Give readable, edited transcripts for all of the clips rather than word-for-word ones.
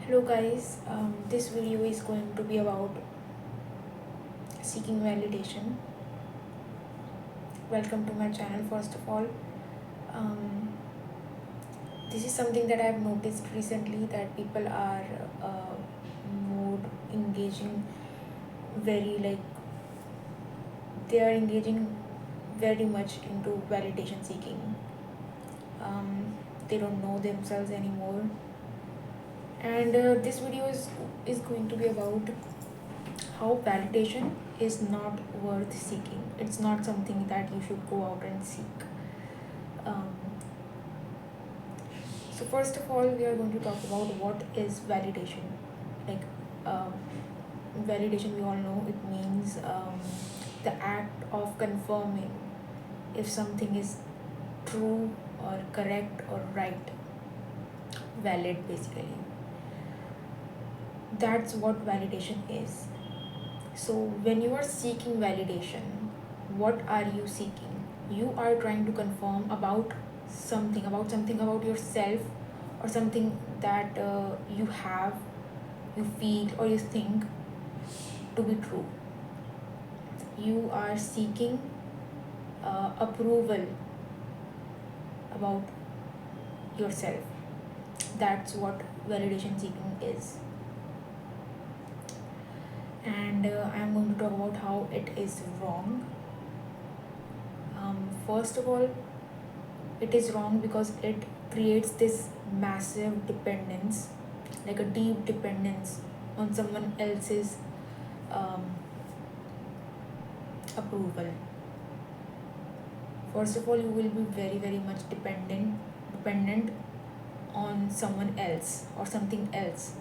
Hello guys, this video is going to be about seeking validation. Welcome to my channel. First of all, um, this is something that I have noticed recently, that people are more engaging, very like they are engaging very much into validation seeking. Um, they don't know themselves anymore, and this video is going to be about how validation is not worth seeking. It's not something that you should go out and seek. Um, so first of all, we are going to talk about what is validation. Like um, validation, we all know it means the act of confirming if something is true or correct or right, valid basically. That's what validation is. So, when you are seeking validation, what are you seeking? You are trying to confirm about something about yourself, or something that you have, you feel, or you think to be true. You are seeking approval about yourself. That's what validation seeking is. And I'm going to talk about how it is wrong. First of all, it is wrong because it creates this massive dependence, like a deep dependence on someone else's um, approval. First of all, you will be very much dependent on someone else or something else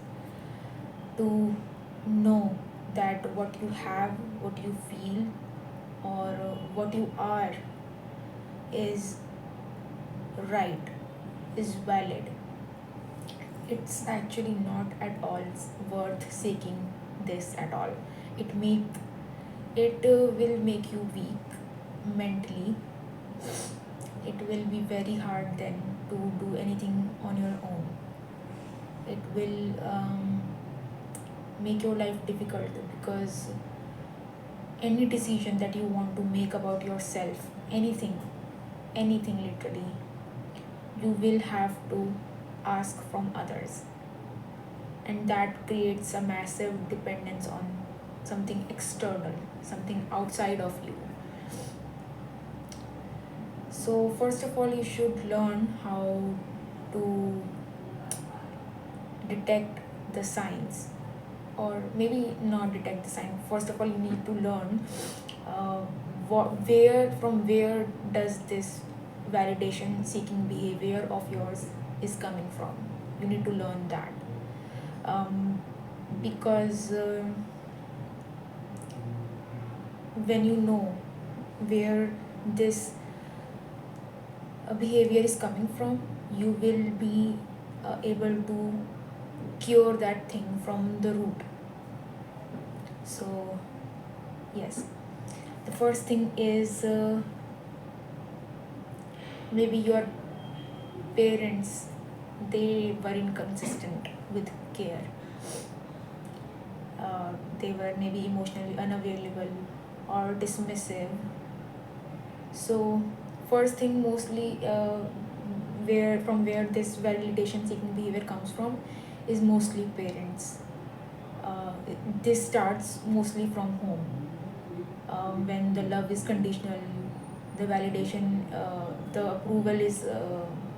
to know that what you have, what you feel, or what you are is right, is valid. It's actually not at all worth seeking this at all. It will make you weak mentally. It will be very hard then to do anything on your own. It will make your life difficult, because any decision that you want to make about yourself, anything literally, you will have to ask from others, and that creates a massive dependence on something external, something outside of you. So first of all, you should learn how to detect the signs, or maybe not detect the sign. First of all, you need to learn uh, where does this validation seeking behavior of yours is coming from. You need to learn that, because when you know where this behavior is coming from, you will be able to cure that thing from the root. So yes, the first thing is maybe your parents, they were inconsistent with care. They were maybe emotionally unavailable or dismissive. So first thing, mostly where this validation seeking behavior comes from is mostly parents. This starts mostly from home. When the love is conditional, the validation, the approval is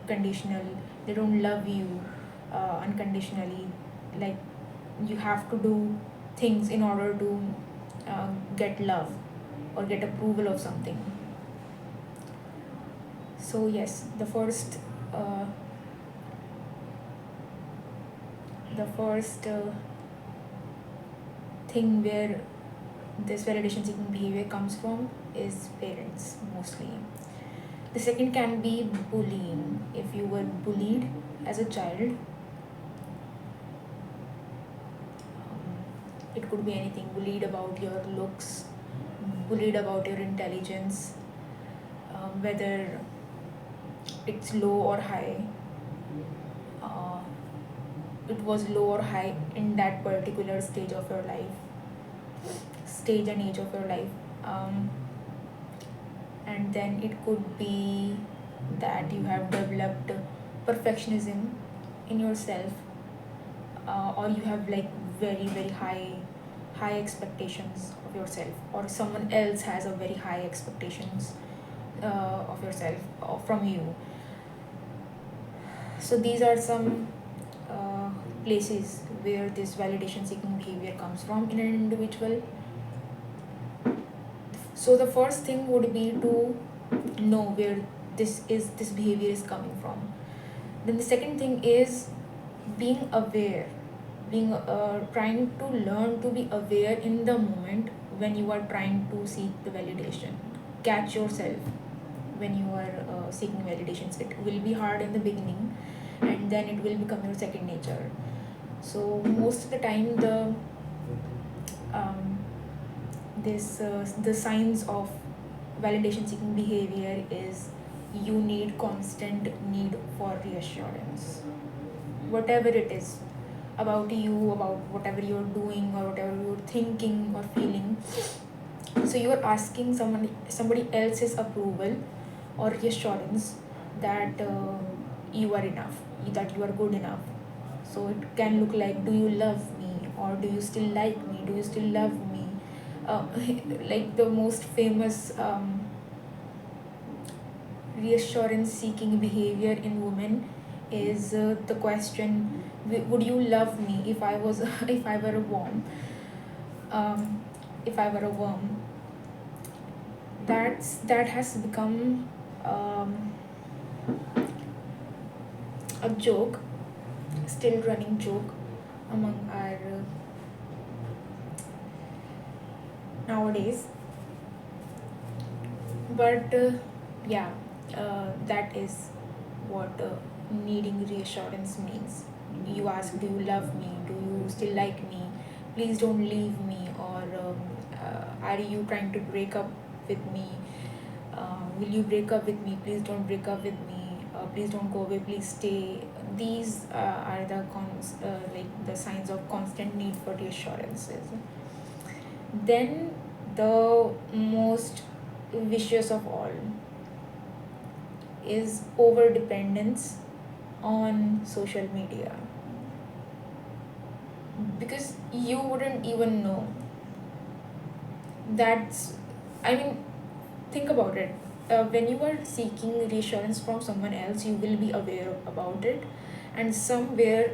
conditional. They don't love you unconditionally. Like, you have to do things in order to get love or get approval of something. So yes, uh, the first thing where this validation seeking behavior comes from is parents mostly. The second can be bullying. If you were bullied as a child, it could be anything: bullied about your looks, bullied about your intelligence, whether it's low or high, uh, it was low or high in that particular stage and age of your life. um, and then it could be that you have developed perfectionism in yourself, or you have like very high expectations of yourself, or someone else has a very high expectations of yourself or from you. So these are some uh, places where this validation seeking behavior comes from in an individual. So the first thing would be to know where this behavior is coming from. Then the second thing is being aware, being trying to learn to be aware in the moment when you are trying to seek the validation. Catch yourself when you are seeking validations. It will be hard in the beginning, and then it will become your second nature. So most of the time, um, the signs of validation seeking behavior is you need constant need for reassurance, whatever it is about you, about whatever you're doing or whatever you're thinking or feeling. So you're asking somebody else's approval or reassurance that you are enough, that you are good enough. So it can look like, do you love me, or do you still like me, do you still love me? uh, like the most famous reassurance seeking behavior in women is the question, would you love me if I was if I were a worm? um, if I were a worm, that has become um, a joke, still running joke among our nowadays. But yeah, that is what needing reassurance means. You ask, do you love me, do you still like me, please don't leave me, or are you trying to break up with me? Will you break up with me, please don't break up with me, please don't go away, please stay. These are the like the signs of constant need for reassurances. Then the most vicious of all is over dependence on social media, because you wouldn't even know. That's, I mean, think about it. When you are seeking reassurance from someone else, you will be aware about it, and somewhere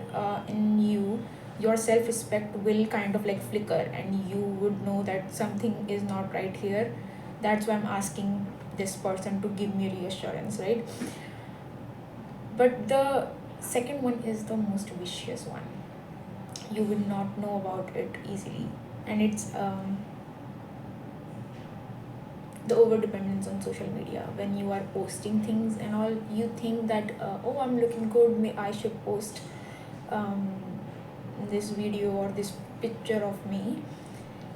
in you, your self respect will kind of like flicker, and you would know that something is not right here. That's why I'm asking this person to give me reassurance, right? But the second one is the most vicious one. You will not know about it easily, and it's the over dependence on social media. When you are posting things and all, you think that oh, I'm looking good, I should post um, this video or this picture of me.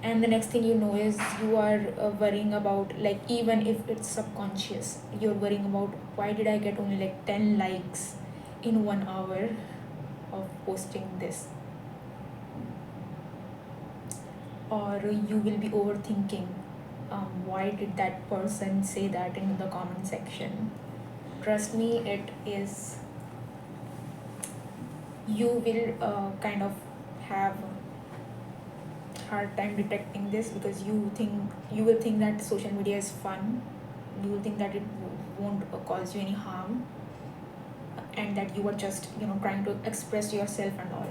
And the next thing you know is you are worrying about, like, even if it's subconscious, you're worrying about, why did I get only like 10 likes in 1 hour of posting this? Or you will be overthinking, why did that person say that in the comment section? Trust me, it is, you will kind of have hard time detecting this, because you will think that social media is fun, you will think that it won't cause you any harm, and that you are just trying to express yourself and all.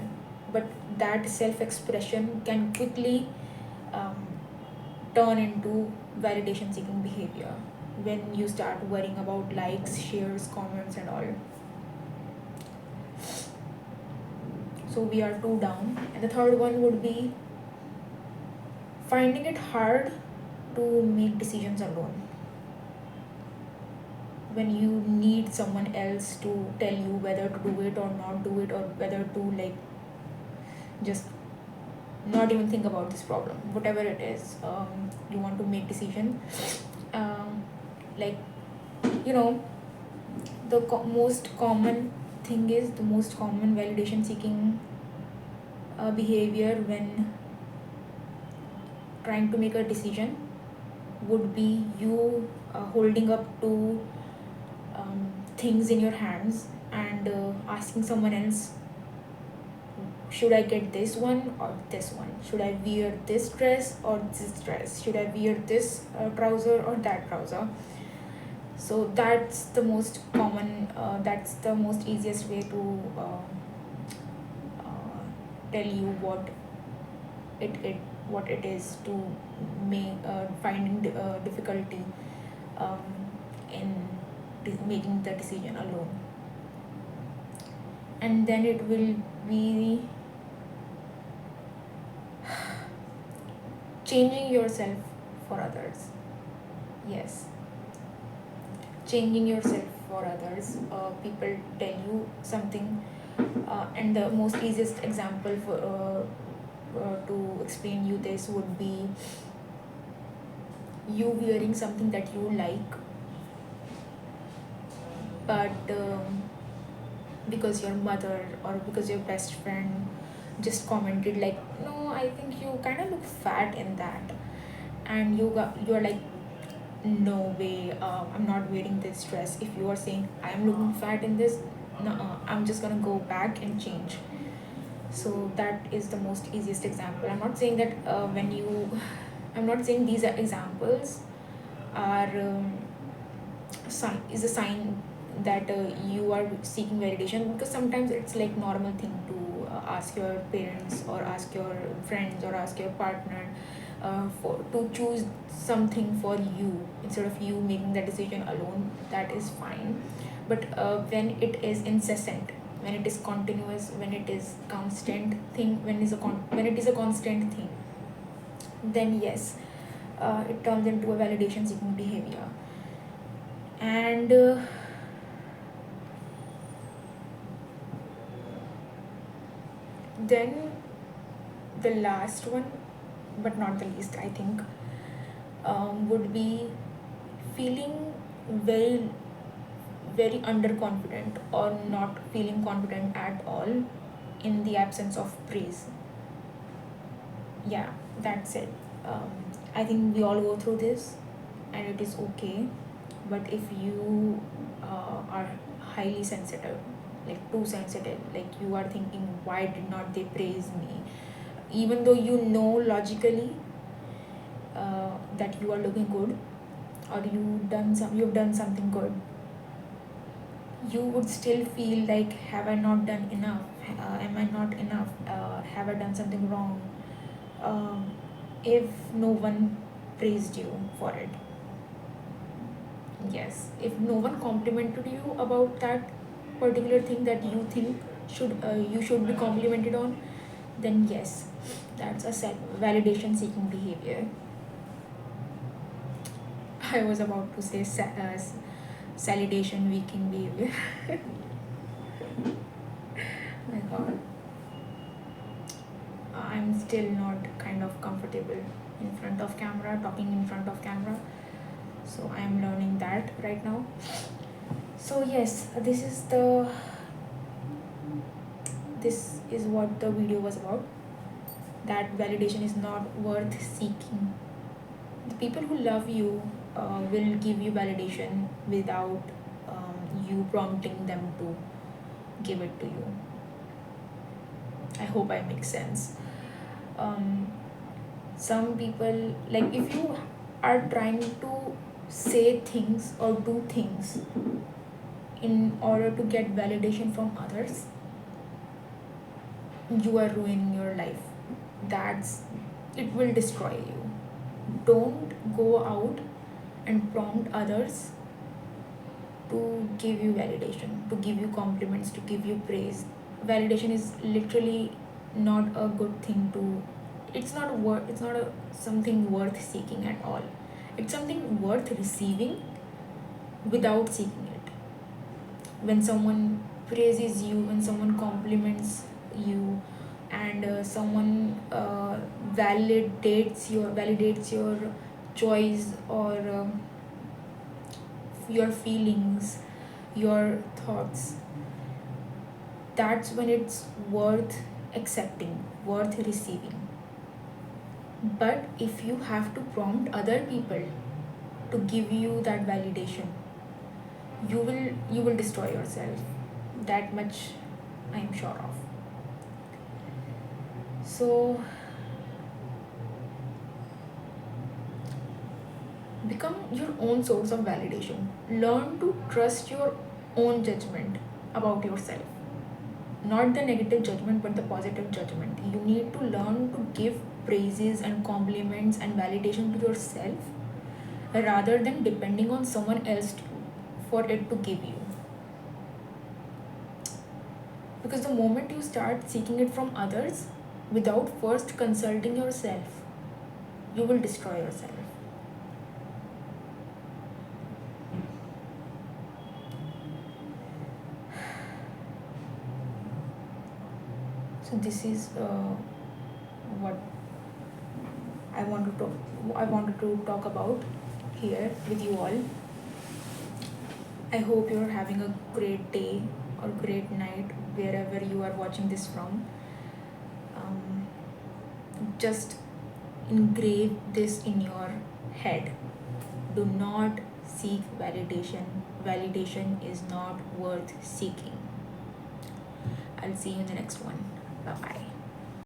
But that self expression can quickly um, turn into validation seeking behavior when you start worrying about likes, shares, comments, and all. So we are two down. And the third one would be finding it hard to make decisions alone. When you need someone else to tell you whether to do it or not do it, or whether to like just not even think about this problem, whatever it is, you want to make decision. Like, you know, the most common thing is, the most common validation seeking behavior when trying to make a decision would be you holding up to things in your hands and asking someone else, should I get this one or this one? Should I wear this dress or this dress? Should I wear this trouser or that trouser? So that's the most common, that's the most easiest way to uh, tell you it what it is to make finding difficulty um, in making the decision alone. And then it will be changing yourself for others. Yes, changing yourself for others. People tell you something, and the most easiest example for to explain you this would be you wearing something that you like, but because your mother or because your best friend just commented like, no, I think you kind of look fat in that, and you're like, no way, I'm not wearing this dress. If you are saying I am looking fat in this, no, I'm just gonna go back and change. So that is the most easiest example. I'm not saying that when you I'm not saying these are examples are sign is a sign that you are seeking validation, because sometimes it's like normal thing to ask your parents or ask your friends or ask your partner for to choose something for you instead of you making that decision alone. That is fine. But when it is incessant, when it is continuous, when it is constant thing, when it is a constant thing, then yes, it turns into a validation seeking behavior. And then the last one, but not the least, I think, would be feeling very, very underconfident or not feeling confident at all in the absence of praise. Yeah, that's it. Um, I think we all go through this, and it is okay. But if you are highly sensitive, like too sensitive, like you are thinking, why did not they praise me? Even though you know logically that you are looking good, or you've done something good, you would still feel like, have I not done enough? Am I not enough? Have I done something wrong? um, if no one praised you for it. Yes, if no one complimented you about that particular thing that you think you should be complimented on, then yes, that's a validation seeking behavior. I was about to say salidation seeking behavior. My god, I'm still not kind of comfortable in front of camera, talking in front of camera, so I'm learning that right now. So yes, this is what the video was about, that validation is not worth seeking. The people who love you will give you validation without you prompting them to give it to you. I hope I make sense. um, some people, like, if you are trying to say things or do things in order to get validation from others, you are ruining your life. That's It will destroy you. Don't go out and prompt others to give you validation, to give you compliments, to give you praise. Validation is literally not a good thing to, it's not something worth seeking at all. It's something worth receiving without seeking it. When someone praises you, when someone compliments you, and someone validates your choice or your feelings, your thoughts, that's when it's worth accepting, worth receiving. But if you have to prompt other people to give you that validation, you will destroy yourself. That much I am sure of. So become your own source of validation. Learn to trust your own judgment about yourself. Not the negative judgment, but the positive judgment. You need to learn to give praises and compliments and validation to yourself rather than depending on someone else for it to give you. Because the moment you start seeking it from others without first consulting yourself, you will destroy yourself. So this is what I wanted to talk about here with you all. I hope you're having a great day or great night wherever you are watching this from. Um, just engrave this in your head. Do not seek validation. Validation is not worth seeking. I'll see you in the next one. Bye bye.